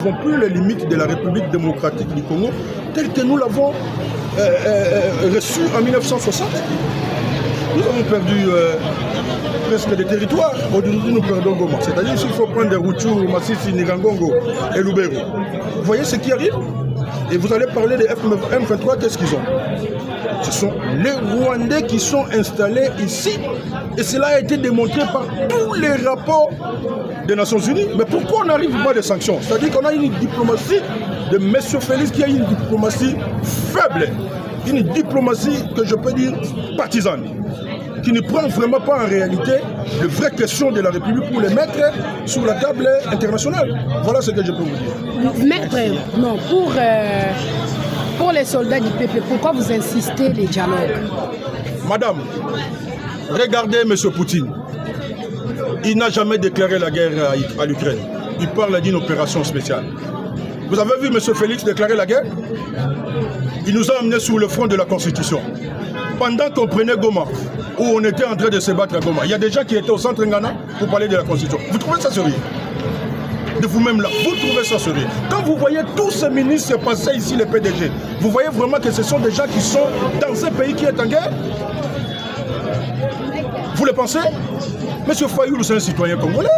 Nous n'avons plus les limites de la République démocratique du Congo telles que nous l'avons reçue en 1960. Nous avons perdu presque des territoires. Aujourd'hui, nous perdons Goma. C'est-à-dire qu'il faut prendre des Rutshuru, Masisi, Nirangongo et Lubero. Vous voyez ce qui arrive? Et vous allez parler des M23, qu'est-ce qu'ils ont? Ce sont les Rwandais qui sont installés ici. Et cela a été démontré par tous les rapports des Nations Unies. Mais pourquoi on n'arrive pas des sanctions? C'est-à-dire qu'on a une diplomatie de M. Félix qui a une diplomatie faible. Une diplomatie que je peux dire partisane. Qui ne prend vraiment pas en réalité les vraies questions de la République pour les mettre sur la table internationale. Voilà ce que je peux vous dire. Maître, non, pour les soldats du peuple, pourquoi vous insistez les dialogues? Madame, regardez M. Poutine. Il n'a jamais déclaré la guerre à l'Ukraine. Il parle d'une opération spéciale. Vous avez vu M. Félix déclarer la guerre? Il nous a amenés sur le front de la Constitution. Pendant qu'on prenait Goma, où on était en train de se battre à Goma, il y a des gens qui étaient au centre Ngana pour parler de la Constitution. Vous trouvez ça sérieux? De vous-même là, vous trouvez ça sérieux? Quand vous voyez tous ces ministres passer ici, les PDG, vous voyez vraiment que ce sont des gens qui sont dans un pays qui est en guerre? Vous le pensez? Monsieur Fayoulou, c'est un citoyen congolais.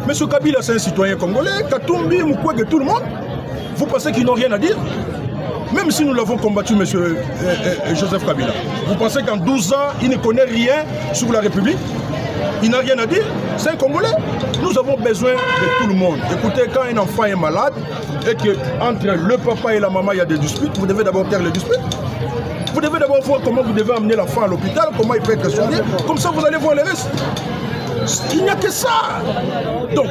Monsieur Kabila, c'est un citoyen congolais. Katumbi, Mukwege, tout le monde. Vous pensez qu'ils n'ont rien à dire? Même si nous l'avons combattu, M. Joseph Kabila, vous pensez qu'en 12 ans, il ne connaît rien sur la République? Il n'a rien à dire? C'est un Congolais. Nous avons besoin de tout le monde. Écoutez, quand un enfant est malade et qu'entre le papa et la maman, il y a des disputes, vous devez d'abord taire les disputes. Vous devez d'abord voir comment vous devez amener l'enfant à l'hôpital, comment il peut être soigné. Comme ça, vous allez voir les restes. Il n'y a que ça. Donc,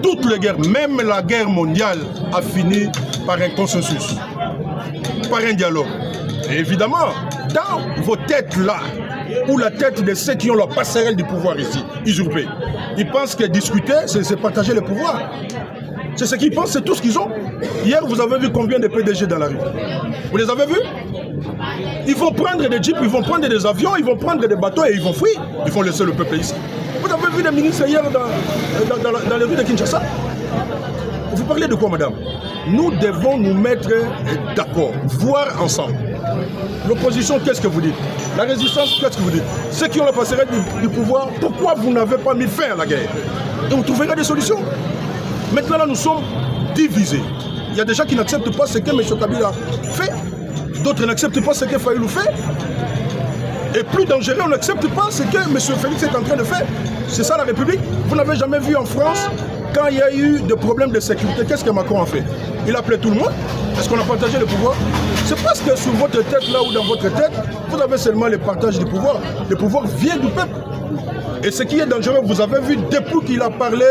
toutes les guerres, même la guerre mondiale, a fini par un consensus, par un dialogue. Et évidemment, dans vos têtes là, ou la tête de ceux qui ont la passerelle du pouvoir ici, usurpé, ils pensent que discuter, c'est partager le pouvoir. C'est ce qu'ils pensent, c'est tout ce qu'ils ont. Hier, vous avez vu combien de PDG dans la rue? Vous les avez vus? Ils vont prendre des jeeps, ils vont prendre des avions, ils vont prendre des bateaux et ils vont fuir. Ils vont laisser le peuple ici. Vous avez vu des ministres hier dans les rues de Kinshasa? Vous parlez de quoi, madame? Nous devons nous mettre d'accord, voir ensemble. L'opposition, qu'est-ce que vous dites? La résistance, qu'est-ce que vous dites? Ceux qui ont la passerelle du pouvoir, pourquoi vous n'avez pas mis fin à la guerre? Et vous trouverez des solutions. Maintenant, là, nous sommes divisés. Il y a des gens qui n'acceptent pas ce que M. Kabila fait. D'autres n'acceptent pas ce que Fayoulou fait. Et plus dangereux, on n'accepte pas ce que M. Félix est en train de faire. C'est ça la République. Vous n'avez jamais vu en France, quand il y a eu des problèmes de sécurité, qu'est-ce que Macron a fait? Il a appelé tout le monde. Est-ce qu'on a partagé le pouvoir? C'est parce que sur votre tête, là ou dans votre tête, vous avez seulement le partage du pouvoir. Le pouvoir vient du peuple. Et ce qui est dangereux, vous avez vu, depuis qu'il a parlé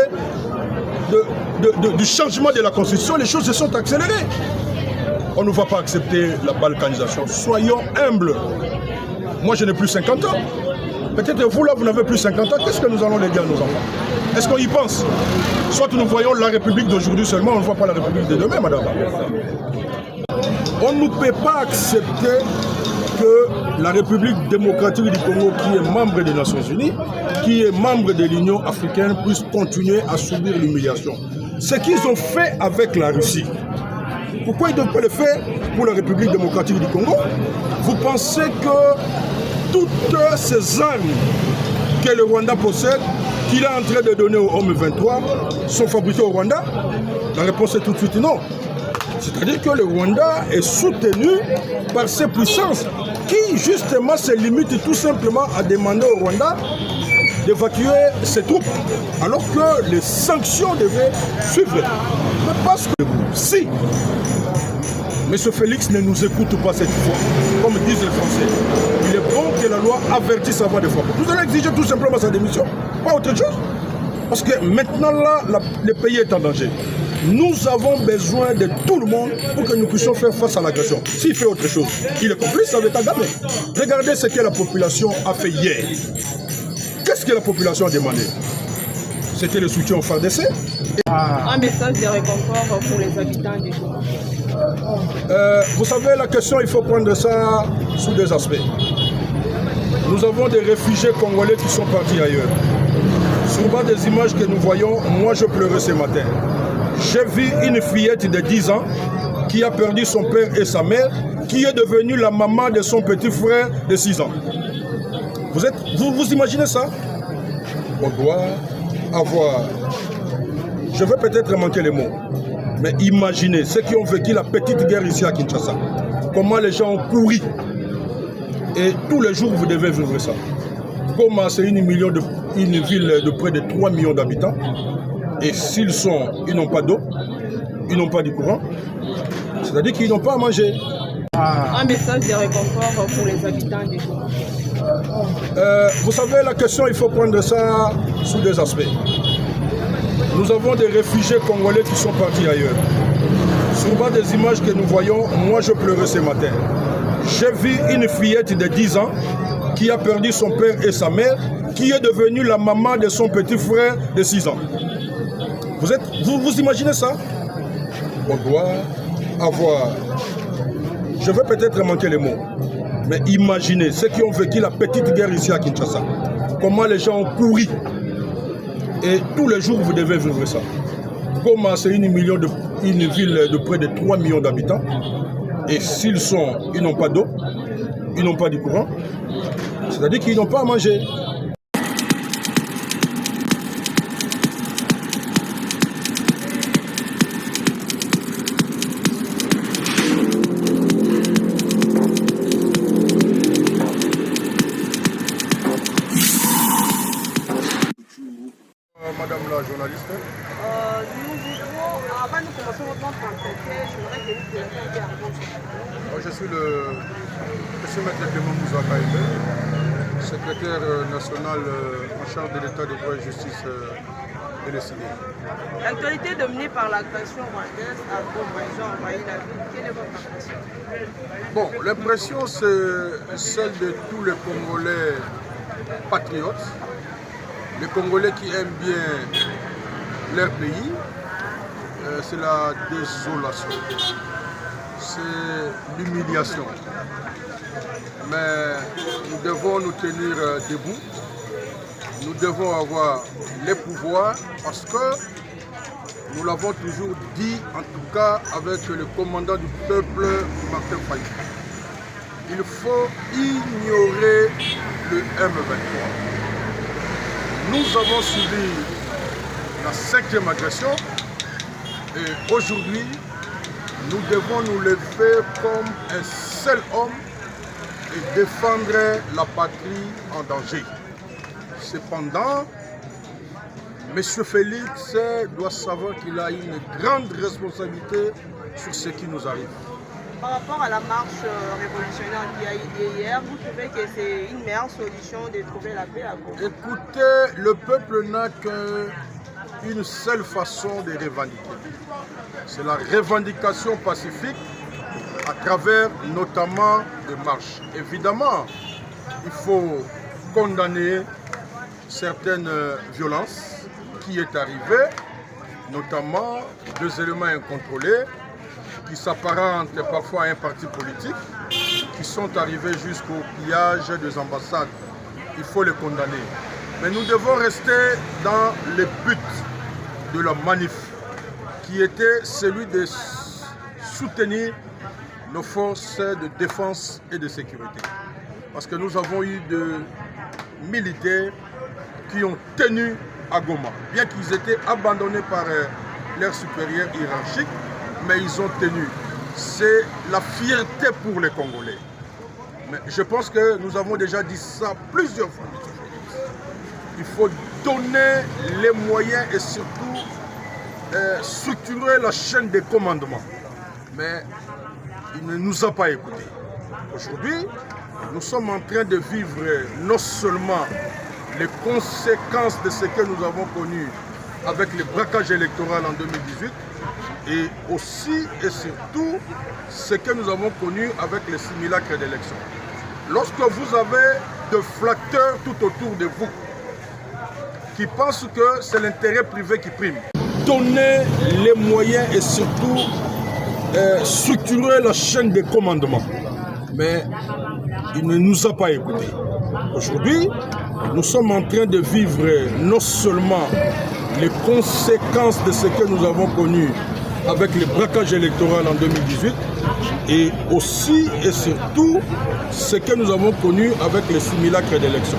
du changement de la Constitution, les choses se sont accélérées. On ne va pas accepter la balkanisation. Soyons humbles. Moi, je n'ai plus 50 ans. Peut-être vous, là, vous n'avez plus 50 ans. Qu'est-ce que nous allons léguer à nos enfants? Est-ce qu'on y pense? Soit nous voyons la République d'aujourd'hui seulement, on ne voit pas la République de demain, madame. On ne peut pas accepter que la République démocratique du Congo, qui est membre des Nations Unies, qui est membre de l'Union africaine, puisse continuer à subir l'humiliation. Ce qu'ils ont fait avec la Russie, pourquoi ils ne doivent pas le faire pour la République démocratique du Congo? Vous pensez que toutes ces armes que le Rwanda possède, qu'il est en train de donner aux hommes 23, sont fabriquées au Rwanda? La réponse est tout de suite non. C'est-à-dire que le Rwanda est soutenu par ces puissances qui, justement, se limitent tout simplement à demander au Rwanda d'évacuer ses troupes, alors que les sanctions devaient suivre. Mais parce que si M. Félix ne nous écoute pas cette fois, comme disent les Français, il est bon que la loi avertisse avant de fois. Nous allons exiger tout simplement sa démission, pas autre chose. Parce que maintenant, là, le pays est en danger. Nous avons besoin de tout le monde pour que nous puissions faire face à l'agression. S'il fait autre chose, il est complice avec Kagame. Regardez ce que la population a fait hier. Qu'est-ce que la population a demandé? C'était le soutien au FARDC. Un message de réconfort pour les habitants des Congo. Vous savez, la question, il faut prendre ça sous deux aspects. Nous avons des réfugiés congolais qui sont partis ailleurs. Sur bas des images que nous voyons, moi je pleurais ce matin. J'ai vu une fillette de 10 ans qui a perdu son père et sa mère, qui est devenue la maman de son petit frère de 6 ans. Vous imaginez ça? On doit avoir... Je vais peut-être manquer les mots, mais imaginez ceux qui ont vécu la petite guerre ici à Kinshasa. Comment les gens ont couru. Et tous les jours, vous devez vivre ça. Comment c'est une ville de près de 3 millions d'habitants. Et ils n'ont pas d'eau, ils n'ont pas de courant, c'est-à-dire qu'ils n'ont pas à manger. Un message de réconfort pour les habitants du Congo. Vous savez, la question, il faut prendre ça sous deux aspects. Nous avons des réfugiés congolais qui sont partis ailleurs. Sur base des images que nous voyons, moi je pleurais ce matin. J'ai vu une fillette de 10 ans qui a perdu son père et sa mère, qui est devenue la maman de son petit frère de 6 ans. Vous imaginez ça? On doit avoir... Je vais peut-être manquer les mots, mais imaginez ceux qui ont vécu la petite guerre ici à Kinshasa. Comment les gens ont couru. Et tous les jours, vous devez vivre ça. Comment c'est une ville de près de 3 millions d'habitants. Et ils n'ont pas d'eau, ils n'ont pas de courant, c'est-à-dire qu'ils n'ont pas à manger. Madame la journaliste. Nous voudrons, avant de commencer notre entretien, j'aimerais que vous présentiez un peu. Je suis le monsieur Maître Clément Mouzaka Aimé, secrétaire national en charge de l'État de droit et justice de l'Essigné. L'actualité dominée par l'agression rwandaise à Goma, ils ont envahi la ville. Quelle est votre impression? Bon, l'impression c'est celle de tous les Congolais patriotes, les Congolais qui aiment bien leur pays. C'est la désolation, c'est l'humiliation. Mais nous devons nous tenir debout, nous devons avoir les pouvoirs parce que nous l'avons toujours dit, en tout cas avec le commandant du peuple, Martin Fayulu. Il faut ignorer le M23. Nous avons subi la 5e agression et aujourd'hui, nous devons nous lever comme un seul homme et défendre la patrie en danger. Cependant, M. Félix doit savoir qu'il a une grande responsabilité sur ce qui nous arrive. Par rapport à la marche révolutionnaire qui a eu lieu hier, vous trouvez que c'est une meilleure solution de trouver la paix à Goma? Écoutez, le peuple n'a qu'une seule façon de revendiquer. C'est la revendication pacifique à travers notamment des marches. Évidemment, il faut condamner certaines violences qui est arrivées, notamment deux éléments incontrôlés qui s'apparentent parfois à un parti politique, qui sont arrivés jusqu'au pillage des ambassades. Il faut les condamner. Mais nous devons rester dans le but de la manif, qui était celui de soutenir nos forces de défense et de sécurité. Parce que nous avons eu des militaires qui ont tenu à Goma, bien qu'ils étaient abandonnés par leurs supérieurs hiérarchiques, mais ils ont tenu. C'est la fierté pour les Congolais. Mais je pense que nous avons déjà dit ça plusieurs fois. Il faut donner les moyens et surtout structurer la chaîne de commandement. Mais il ne nous a pas écoutés. Aujourd'hui, nous sommes en train de vivre non seulement les conséquences de ce que nous avons connu avec le braquage électoral en 2018, et aussi et surtout ce que nous avons connu avec les simulacres d'élection. Lorsque vous avez des flatteurs tout autour de vous qui pensent que c'est l'intérêt privé qui prime, donner les moyens et surtout structurer la chaîne de commandement. Mais il ne nous a pas écoutés. Aujourd'hui, nous sommes en train de vivre non seulement les conséquences de ce que nous avons connu avec le braquage électoral en 2018 et aussi et surtout ce que nous avons connu avec les simulacres d'élection.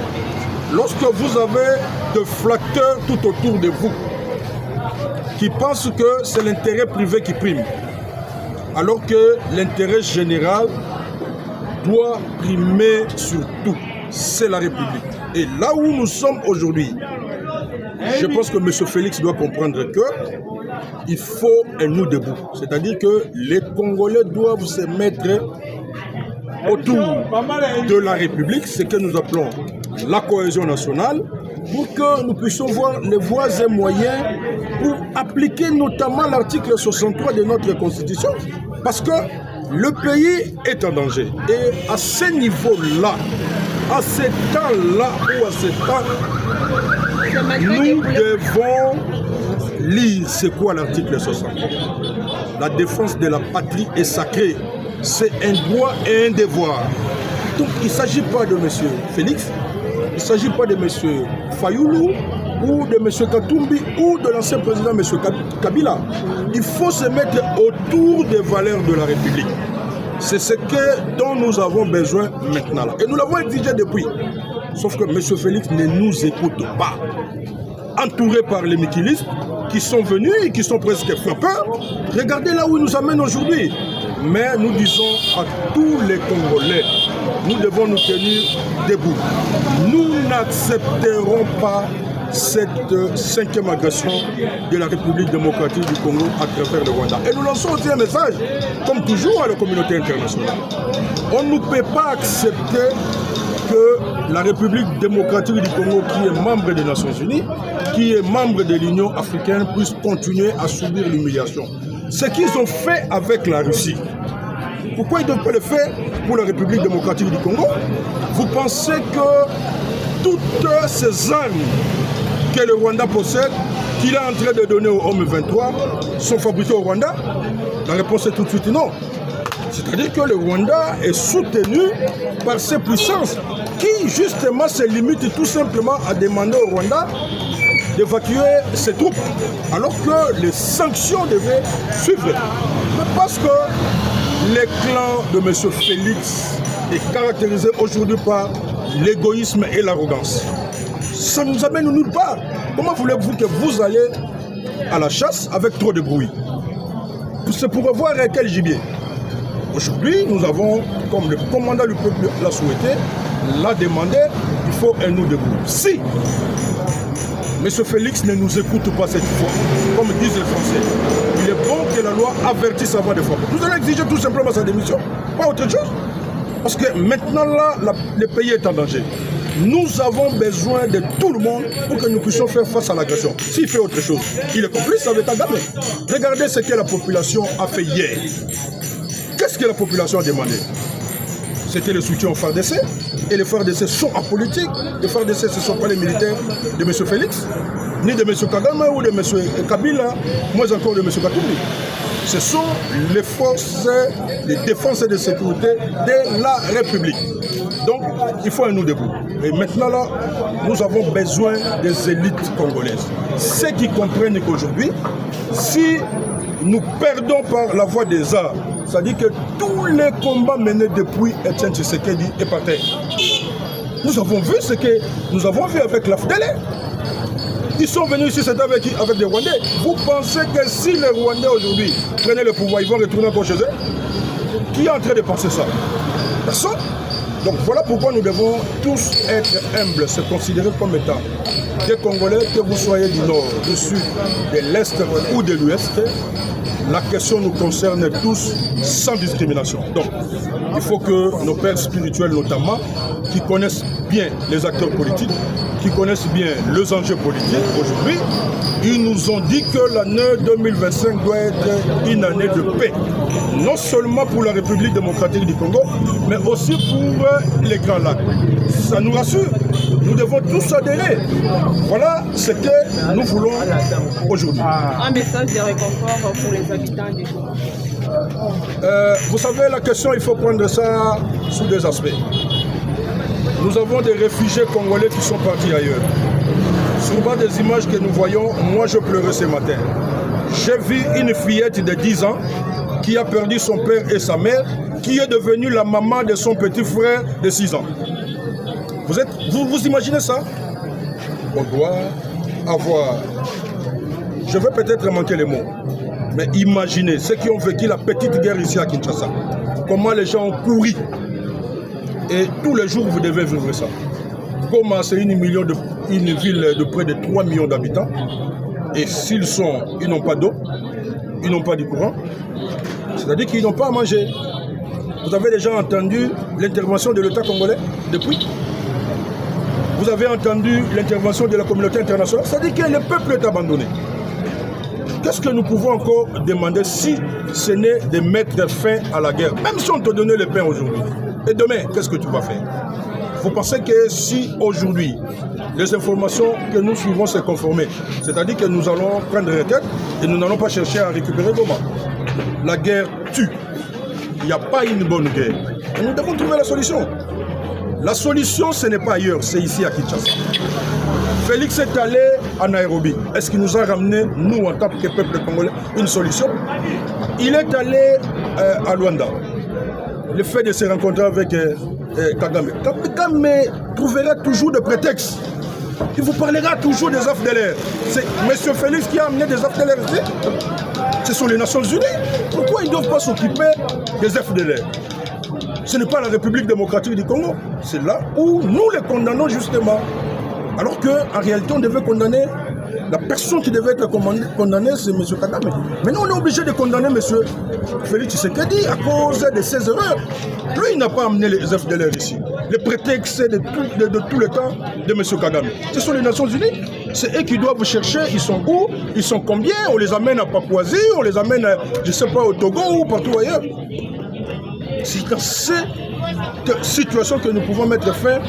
Lorsque vous avez de flatteurs tout autour de vous qui pensent que c'est l'intérêt privé qui prime, alors que l'intérêt général doit primer sur tout, c'est la République. Et là où nous sommes aujourd'hui, je pense que M. Félix doit comprendre qu'il faut un nous debout. C'est-à-dire que les Congolais doivent se mettre autour de la République, ce que nous appelons la cohésion nationale, pour que nous puissions voir les voies et moyens pour appliquer notamment l'article 63 de notre Constitution, parce que le pays est en danger. Et à ce niveau-là, à ce temps-là ou à ce temps, nous devons lire c'est quoi l'article 63. La défense de la patrie est sacrée. C'est un droit et un devoir. Donc il ne s'agit pas de M. Félix, il ne s'agit pas de M. Fayoulou ou de M. Katumbi ou de l'ancien président M. Kabila. Il faut se mettre autour des valeurs de la République. C'est ce dont nous avons besoin maintenant. Là. Et nous l'avons exigé depuis. Sauf que M. Félix ne nous écoute pas. Entouré par les mikilistes qui sont venus et qui sont presque frappeurs, regardez là où ils nous amènent aujourd'hui. Mais nous disons à tous les Congolais, nous devons nous tenir debout. Nous n'accepterons pas cette 5e agression de la République démocratique du Congo à travers le Rwanda. Et nous lançons aussi un message, comme toujours, à la communauté internationale. On ne peut pas accepter que la République démocratique du Congo, qui est membre des Nations Unies, qui est membre de l'Union africaine, puisse continuer à subir l'humiliation. Ce qu'ils ont fait avec la Russie, pourquoi ils ne doivent pas le faire pour la République démocratique du Congo? Vous pensez que toutes ces armes que le Rwanda possède, qu'il est en train de donner au M23, sont fabriquées au Rwanda? La réponse est tout de suite non. C'est-à-dire que le Rwanda est soutenu par ces puissances qui, justement, se limitent tout simplement à demander au Rwanda d'évacuer ses troupes, alors que les sanctions devaient suivre. Mais parce que le clan de M. Félix est caractérisé aujourd'hui par l'égoïsme et l'arrogance, ça nous amène nulle part. Comment voulez-vous que vous allez à la chasse avec trop de bruit? C'est pour avoir quel gibier? Aujourd'hui, nous avons, comme le commandant du peuple l'a souhaité, l'a demandé, il faut un nous debout. Si M. Félix ne nous écoute pas cette fois, comme disent les Français, il est bon que la loi avertisse avant de frapper. Nous allons exiger tout simplement sa démission, pas autre chose. Parce que maintenant, là, le pays est en danger. Nous avons besoin de tout le monde pour que nous puissions faire face à l'agression. S'il fait autre chose, il est complice avec Kagame. Regardez ce que la population a fait hier. Qu'est-ce que la population a demandé? C'était le soutien au FARDC. Et les FARDC sont apolitiques. Les FARDC, ce ne sont pas les militaires de M. Félix, ni de M. Kagame ou de M. Kabila, moins encore de M. Katumbi. Ce sont les forces de défense et de sécurité de la République. Donc, il faut un nous debout. Et maintenant, là, nous avons besoin des élites congolaises. Ceux qui comprennent qu'aujourd'hui, si nous perdons par la voie des arts, c'est-à-dire que tous les combats menés depuis Etienne Tshisekedi est par terre. Nous avons vu ce que nous avons vu avec la FDL. Ils sont venus ici, c'était avec des Rwandais. Vous pensez que si les Rwandais aujourd'hui prenaient le pouvoir, ils vont retourner encore chez eux? Qui est en train de penser ça? Personne. Donc voilà pourquoi nous devons tous être humbles, se considérer comme étant des Congolais, que vous soyez du nord, du sud, de l'est ou de l'ouest. La question nous concerne tous sans discrimination. Donc, il faut que nos pères spirituels notamment, qui connaissent bien les acteurs politiques, qui connaissent bien les enjeux politiques aujourd'hui, ils nous ont dit que l'année 2025 doit être une année de paix. Non seulement pour la République démocratique du Congo, mais aussi pour les Grands Lacs. Ça nous rassure. Nous devons tous adhérer. Voilà ce que nous voulons aujourd'hui. Un message de réconfort pour les habitants du Congo. Vous savez, la question, il faut prendre ça sous deux aspects. Nous avons des réfugiés congolais qui sont partis ailleurs. Sur base des images que nous voyons, moi je pleurais ce matin. J'ai vu une fillette de 10 ans qui a perdu son père et sa mère, qui est devenue la maman de son petit frère de 6 ans. Vous imaginez ça? On doit avoir... Je vais peut-être manquer les mots, mais imaginez ceux qui ont vécu la petite guerre ici à Kinshasa. Comment les gens ont couru. Et tous les jours, vous devez vivre ça. Goma, c'est une ville de près de 3 millions d'habitants. Et ils n'ont pas d'eau, ils n'ont pas de courant, c'est-à-dire qu'ils n'ont pas à manger. Vous avez déjà entendu l'intervention de l'État congolais depuis? Vous avez entendu l'intervention de la communauté internationale? C'est-à-dire que le peuple est abandonné. Qu'est-ce que nous pouvons encore demander si ce n'est de mettre fin à la guerre? Même si on te donnait le pain aujourd'hui. Et demain, qu'est-ce que tu vas faire? Vous pensez que si aujourd'hui, les informations que nous suivons se conformer, c'est-à-dire que nous allons prendre retraite et nous n'allons pas chercher à récupérer Goma. La guerre tue. Il n'y a pas une bonne guerre. Et nous devons trouver la solution. La solution, ce n'est pas ailleurs, c'est ici à Kinshasa. Félix est allé à Nairobi. Est-ce qu'il nous a ramené, nous, en tant que peuple congolais, une solution? Il est allé à Luanda. Le fait de se rencontrer avec Kagame. Kagame trouvera toujours des prétextes. Il vous parlera toujours des FDLR. C'est M. Félix qui a amené des FDLR ici. Ce sont les Nations Unies. Pourquoi ils ne doivent pas s'occuper des FDLR? Ce n'est pas la République démocratique du Congo. C'est là où nous les condamnons justement. Alors qu'en réalité, on devait condamner la personne qui devait être condamnée, c'est M. Kagame. Maintenant, on est obligé de condamner M. Félix Tshisekedi à cause de ses erreurs. Lui, il n'a pas amené les FDLR ici. Le prétexte de tout le temps de M. Kagame. Ce sont les Nations Unies. C'est eux qui doivent chercher. Ils sont où? Ils sont combien? On les amène à Papouasie, on les amène, je ne sais pas, au Togo ou partout ailleurs. C'est dans cette situation que nous pouvons mettre fin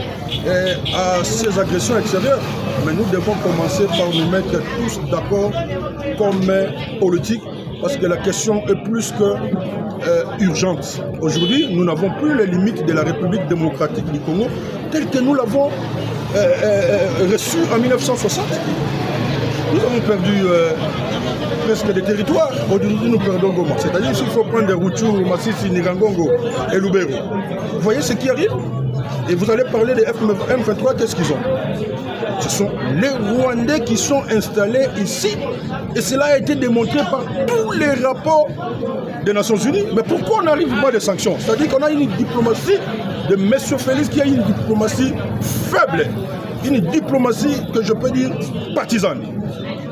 à ces agressions extérieures. Mais nous devons commencer par nous mettre tous d'accord comme politique, parce que la question est plus que urgente. Aujourd'hui, nous n'avons plus les limites de la République démocratique du Congo telles que nous l'avons reçue en 1960. Nous avons perdu presque des territoires. Aujourd'hui, nous perdons Goma. C'est-à-dire qu'il faut prendre des Rutshuru, Masisi, Nirangongo et Lubero. Vous voyez ce qui arrive? Et vous allez parler des M23, qu'est-ce qu'ils ont? Ce sont les Rwandais qui sont installés ici. Et cela a été démontré par tous les rapports des Nations Unies. Mais pourquoi on n'arrive pas à des sanctions? C'est-à-dire qu'on a une diplomatie de M. Félix qui a une diplomatie faible. Une diplomatie que je peux dire partisane,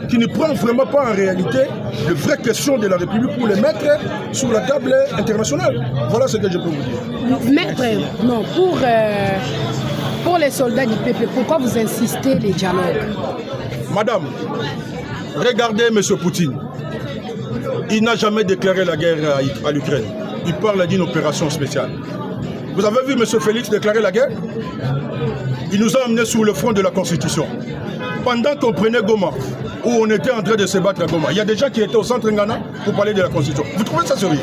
qui ne prend vraiment pas en réalité les vraies questions de la République pour les mettre sur la table internationale. Voilà ce que je peux vous dire. Maître, non, pour les soldats du PP, pourquoi vous insistez les dialogues? Madame, regardez M. Poutine. Il n'a jamais déclaré la guerre à l'Ukraine. Il parle d'une opération spéciale. Vous avez vu M. Félix déclarer la guerre? Il nous a amenés sur le front de la Constitution. Pendant qu'on prenait Goma, où on était en train de se battre à Goma, il y a des gens qui étaient au centre Ngana pour parler de la Constitution. Vous trouvez ça sérieux?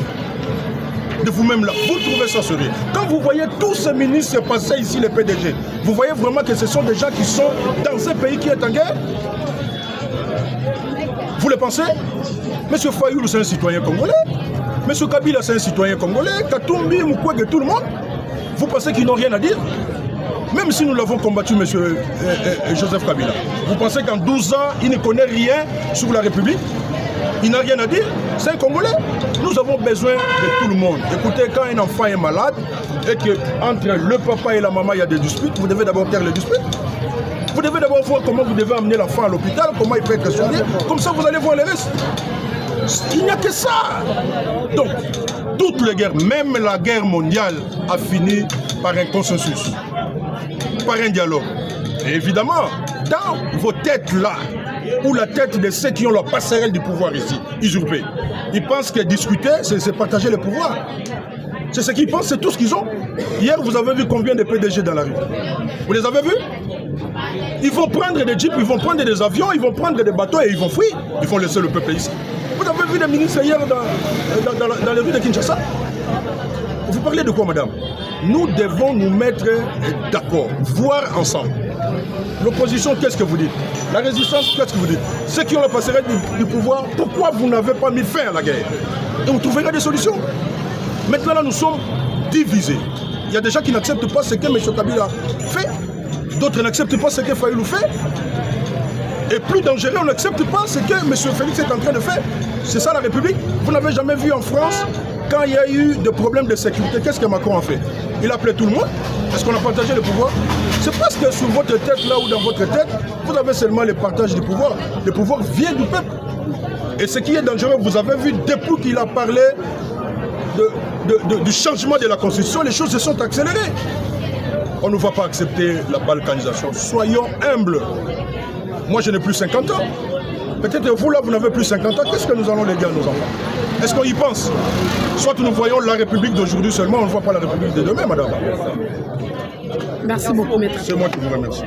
De vous-même là, vous trouvez ça sérieux? Quand vous voyez tous ces ministres passer ici, les PDG, vous voyez vraiment que ce sont des gens qui sont dans un pays qui est en guerre? Vous le pensez? M. Fayoulou, c'est un citoyen congolais. M. Kabila, c'est un citoyen congolais. Katumbi, Mukwege, tout le monde. Vous pensez qu'ils n'ont rien à dire? Même si nous l'avons combattu, M. Joseph Kabila, vous pensez qu'en 12 ans, il ne connaît rien sur la République? Il n'a rien à dire? C'est un Congolais. Nous avons besoin de tout le monde. Écoutez, quand un enfant est malade et qu'entre le papa et la maman, il y a des disputes, vous devez d'abord taire les disputes. Vous devez d'abord voir comment vous devez amener l'enfant à l'hôpital, comment il peut être soigné. Comme ça, vous allez voir les restes. Il n'y a que ça. Donc, toutes les guerres, même la guerre mondiale, a fini par un consensus, par un dialogue. Et évidemment, dans vos têtes là, ou la tête de ceux qui ont la passerelle du pouvoir ici, usurpé, ils pensent que discuter, c'est partager le pouvoir. C'est ce qu'ils pensent, c'est tout ce qu'ils ont. Hier, vous avez vu combien de PDG dans la rue? Vous les avez vus? Ils vont prendre des jeeps, ils vont prendre des avions, ils vont prendre des bateaux et ils vont fuir. Ils vont laisser le peuple ici. Vous avez vu des ministres hier dans les rues de Kinshasa? Vous parlez de quoi, madame? Nous devons nous mettre d'accord, voir ensemble. L'opposition, qu'est-ce que vous dites? La résistance, qu'est-ce que vous dites? Ceux qui ont le passerelle du pouvoir, pourquoi vous n'avez pas mis fin à la guerre? Et vous trouverez des solutions. Maintenant, là, nous sommes divisés. Il y a des gens qui n'acceptent pas ce que M. Kabila fait. D'autres n'acceptent pas ce que Fayoulou fait. Et plus dangereux, on n'accepte pas ce que M. Félix est en train de faire. C'est ça la République. Vous n'avez jamais vu en France, quand il y a eu des problèmes de sécurité, qu'est-ce que Macron a fait? Il a appelé tout le monde. Est-ce qu'on a partagé le pouvoir? C'est parce que sur votre tête, là ou dans votre tête, vous avez seulement le partage du pouvoir. Le pouvoir vient du peuple. Et ce qui est dangereux, vous avez vu, depuis qu'il a parlé du changement de la Constitution, les choses se sont accélérées. On ne va pas accepter la balkanisation. Soyons humbles. Moi, je n'ai plus 50 ans. Peut-être vous, là, vous n'avez plus 50 ans. Qu'est-ce que nous allons léguer à nos enfants? Est-ce qu'on y pense? Soit nous voyons la République d'aujourd'hui seulement, on ne voit pas la République de demain, madame. Merci beaucoup, maître. C'est moi qui vous remercie.